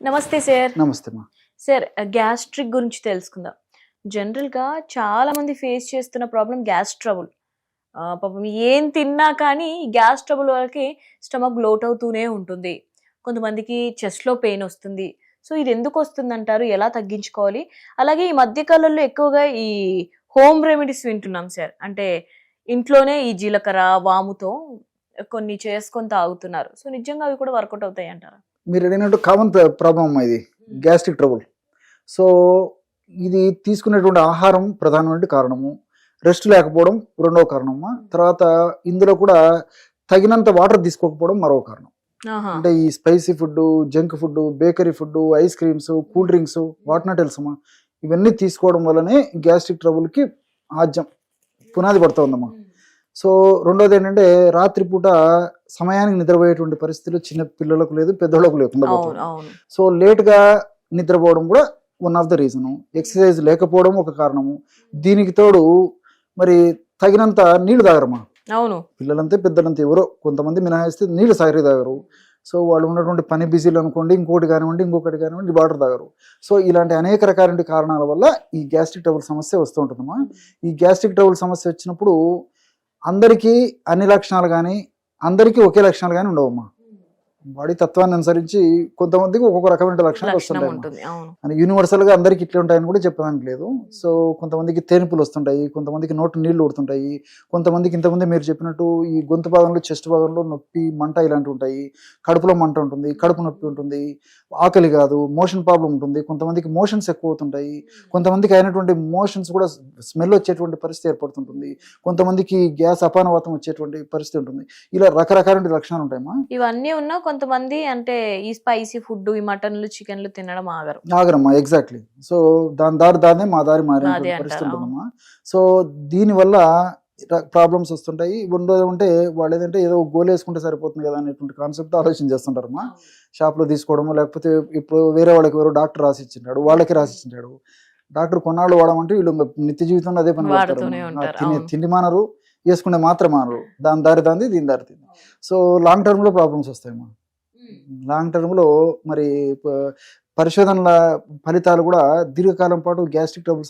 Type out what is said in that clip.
నమస్తే సార్. నమస్తే మా. సార్ గ్యాస్ట్రిక్ గురించి తెలుసుకుందాం. జనరల్‌గా చాలా మంది ఫేస్ చేస్తున్న ప్రాబ్లమ్ గ్యాస్ ట్రబుల్. పాపం ఏం తిన్నా కానీ గ్యాస్ ట్రబుల్ వలకి స్టమక్ బ్లోట్ అవుతూనే ఉంటుంది. కొంతమందికి చెస్ట్‌లో పెయిన్ వస్తుంది. సో ఇది ఎందుకు వస్తుందంటారు? ఎలా తగ్గించుకోవాలి? అలాగే ఈ మధ్య కాలంలో ఎక్కువగా ఈ హోమ్ రెమెడీస్ వింటున్నాం సార్. అంటే ఇంట్లోనే ఈ జీలకర్ర, వాముతో కొన్ని చేసుకొని తాగుతున్నారు. సో నిజంగా అవి కూడా వర్కౌట్ అవుతాయి అంటారా? మీరు అడిగినట్టు కామన్ ప్రాబ్లం అమ్మా ఇది, గ్యాస్ట్రిక్ ట్రబుల్. సో ఇది తీసుకునేటువంటి ఆహారం ప్రధానమైన కారణము, రెస్ట్ లేకపోవడం రెండవ కారణము, తర్వాత ఇందులో కూడా తగినంత వాటర్ తీసుకోకపోవడం మరో కారణం. అంటే ఈ spicy food, junk food, bakery food, ice creams, cool drinks, వాటినా తెలుసమ్మా, ఇవన్నీ తీసుకోవడం వల్లనే గ్యాస్ట్రిక్ ట్రబుల్కి ఆద్యం పునాది పడుతుందమ్మా. సో రెండోది ఏంటంటే రాత్రిపూట సమయానికి నిద్రపోయేటువంటి పరిస్థితులు చిన్న పిల్లలకు లేదు, పెద్దోళ్ళకు లేకుండా పోతుంది. సో లేట్గా నిద్రపోవడం కూడా one of the reason. Exercise లేకపోవడం ఒక కారణము. దీనికి తోడు మరి తగినంత నీళ్లు తాగరమ్మా. అవును, పిల్లలంతే పెద్దలంతే ఎవరో కొంతమంది మినహాయిస్తే నీళ్లు సాగరీ తాగరు. సో వాళ్ళు ఉన్నటువంటి పని బిజీలు అనుకోండి, ఇంకొకటి కానివ్వండి వాటర్ తాగరు. సో ఇలాంటి అనేక రకాల కారణాల వల్ల ఈ గ్యాస్ట్రిక్ ట్రబుల్ సమస్య వస్తూ ఉంటుందమ్మా. ఈ గ్యాస్ట్రిక్ ట్రబుల్ సమస్య వచ్చినప్పుడు అందరికీ అన్ని లక్షణాలు కానీ అందరికీ ఒకే లక్షణాలు కానీ ఉండవమ్మా. బాడీ తత్వాన్ని అనుసరించి కొంతమందికి ఒక్కొక్క రకమైన లక్షణాలు వస్తుంటాయి. యూనివర్సల్ గా అందరికి ఇట్లా ఉంటాయని కూడా చెప్పడానికి లేదు. సో కొంతమందికి తేనుపులు వస్తుంటాయి, కొంతమందికి నోటు నీళ్లు ఊడుతుంటాయి, కొంతమందికి ఇంతకుముందే మీరు చెప్పినట్టు ఈ గొంతు భాగంలో, చెస్ట్ భాగంలో నొప్పి, మంట ఇలాంటివి ఉంటాయి. కడుపులో మంట ఉంటుంది, కడుపు నొప్పి ఉంటుంది, ఆకలి కాదు, మోషన్ ప్రాబ్లం ఉంటుంది. కొంతమందికి మోషన్స్ ఎక్కువ అవుతుంటాయి, కొంతమందికి అయినటువంటి మోషన్స్ కూడా స్మెల్ వచ్చేటువంటి పరిస్థితి ఏర్పడుతుంటుంది, కొంతమందికి గ్యాస్ అపానవాతం వచ్చేటువంటి పరిస్థితి ఉంటుంది. ఇలా రకరకాల లక్షణాలు ఉంటాయమ్మా. ఇవన్నీ ఉన్నా కొంతమంది అంటే ఈ స్పైసీ ఫుడ్, ఈ మటన్లు, చికెన్లు తినడం ఆగరమ్మా. ఎగ్జాక్ట్లీ. సో దాని మా దారి మారే పరిస్థితి ఉంటుందమ్మా. సో దీనివల్ల ప్రాబ్లమ్స్ వస్తుంటాయి. ఉంటే వాళ్ళు ఏదంటే ఏదో గోల్ వేసుకుంటే సరిపోతుంది కదా అనేటువంటి కాన్సెప్ట్ ఆలోచన చేస్తుంటారమ్మా. షాప్లో తీసుకోవడము, లేకపోతే ఇప్పుడు వేరే వాళ్ళకి ఎవరో డాక్టర్ రాసిచ్చింటాడు, వాళ్ళకి రాసిచ్చింటాడు. డాక్టర్ కొన్నాళ్ళు వాడమంటే వీళ్ళు నిత్య జీవితంలో అదే పని పడతారు. తిండి మానరు, వేసుకునే మాత్రం మానరు. దాని దారి దాంది, దీని దారి తింది. సో లాంగ్ టర్మ్ లో ప్రాబ్లమ్స్ వస్తాయమ్మా. లాంగ్ టర్మ్ లో మరి పరిశోధనల ఫలితాలు కూడా దీర్ఘకాలం పాటు గ్యాస్ట్రిక్ ట్రబుల్